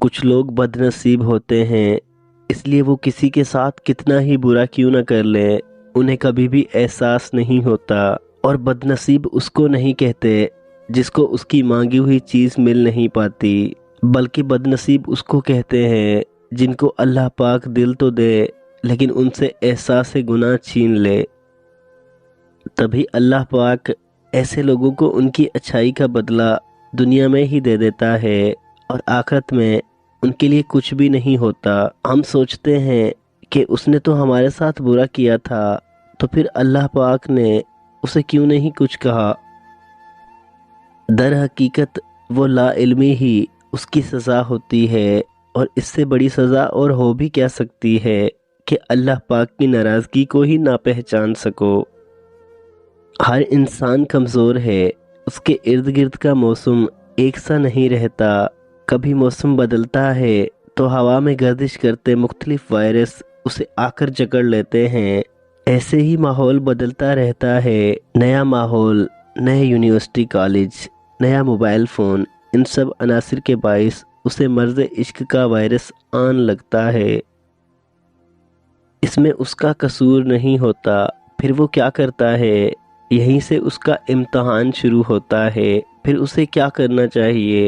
کچھ لوگ بدنصیب ہوتے ہیں، اس لیے وہ کسی کے ساتھ کتنا ہی برا کیوں نہ کر لیں انہیں کبھی بھی احساس نہیں ہوتا۔ اور بدنصیب اس کو نہیں کہتے جس کو اس کی مانگی ہوئی چیز مل نہیں پاتی، بلکہ بدنصیب اس کو کہتے ہیں جن کو اللہ پاک دل تو دے لیکن ان سے احساس گناہ چھین لے۔ تبھی اللہ پاک ایسے لوگوں کو ان کی اچھائی کا بدلہ دنیا میں ہی دے دیتا ہے، اور آخرت میں ان کے لیے کچھ بھی نہیں ہوتا۔ ہم سوچتے ہیں کہ اس نے تو ہمارے ساتھ برا کیا تھا، تو پھر اللہ پاک نے اسے کیوں نہیں کچھ کہا؟ در حقیقت وہ لا علمی ہی اس کی سزا ہوتی ہے، اور اس سے بڑی سزا اور ہو بھی کیا سکتی ہے کہ اللہ پاک کی ناراضگی کو ہی نہ پہچان سکو۔ ہر انسان کمزور ہے، اس کے ارد گرد کا موسم ایک سا نہیں رہتا، کبھی موسم بدلتا ہے تو ہوا میں گردش کرتے مختلف وائرس اسے آ کر جکڑ لیتے ہیں، ایسے ہی ماحول بدلتا رہتا ہے، نیا ماحول، نئے یونیورسٹی کالج، نیا موبائل فون، ان سب عناصر کے باعث اسے مرض عشق کا وائرس آن لگتا ہے۔ اس میں اس کا قصور نہیں ہوتا، پھر وہ کیا کرتا ہے؟ یہیں سے اس کا امتحان شروع ہوتا ہے۔ پھر اسے کیا کرنا چاہیے؟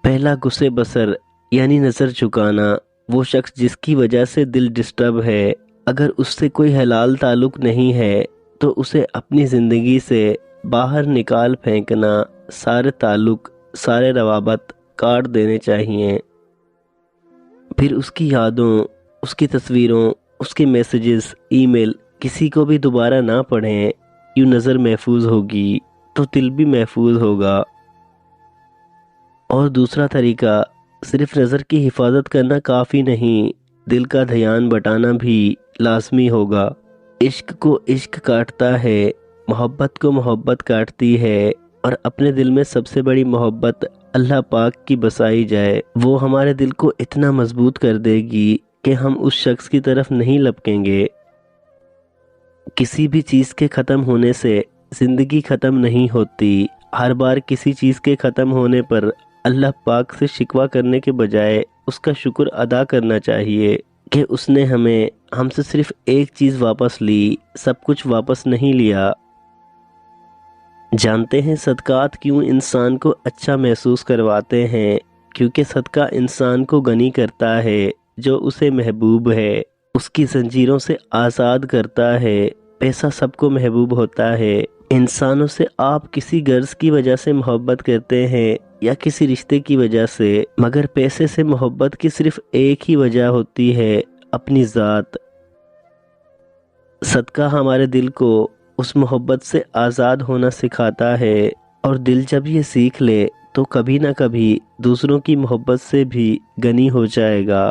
پہلا غصے بصر یعنی نظر جھکانا۔ وہ شخص جس کی وجہ سے دل ڈسٹرب ہے، اگر اس سے کوئی حلال تعلق نہیں ہے تو اسے اپنی زندگی سے باہر نکال پھینکنا، سارے تعلق، سارے روابط کاٹ دینے چاہیے۔ پھر اس کی یادوں، اس کی تصویروں، اس کے میسیجز، ای میل کسی کو بھی دوبارہ نہ پڑھیں۔ یوں نظر محفوظ ہوگی تو دل بھی محفوظ ہوگا۔ اور دوسرا طریقہ، صرف نظر کی حفاظت کرنا کافی نہیں، دل کا دھیان بٹانا بھی لازمی ہوگا۔ عشق کو عشق کاٹتا ہے، محبت کو محبت کاٹتی ہے، اور اپنے دل میں سب سے بڑی محبت اللہ پاک کی بسائی جائے، وہ ہمارے دل کو اتنا مضبوط کر دے گی کہ ہم اس شخص کی طرف نہیں لپکیں گے۔ کسی بھی چیز کے ختم ہونے سے زندگی ختم نہیں ہوتی۔ ہر بار کسی چیز کے ختم ہونے پر اللہ پاک سے شکوہ کرنے کے بجائے اس کا شکر ادا کرنا چاہیے کہ اس نے ہم سے صرف ایک چیز واپس لی، سب کچھ واپس نہیں لیا۔ جانتے ہیں صدقات کیوں انسان کو اچھا محسوس کرواتے ہیں؟ کیونکہ صدقہ انسان کو غنی کرتا ہے، جو اسے محبوب ہے، اس کی زنجیروں سے آزاد کرتا ہے۔ پیسہ سب کو محبوب ہوتا ہے۔ انسانوں سے آپ کسی غرض کی وجہ سے محبت کرتے ہیں یا کسی رشتے کی وجہ سے، مگر پیسے سے محبت کی صرف ایک ہی وجہ ہوتی ہے، اپنی ذات۔ صدقہ ہمارے دل کو اس محبت سے آزاد ہونا سکھاتا ہے، اور دل جب یہ سیکھ لے تو کبھی نہ کبھی دوسروں کی محبت سے بھی غنی ہو جائے گا۔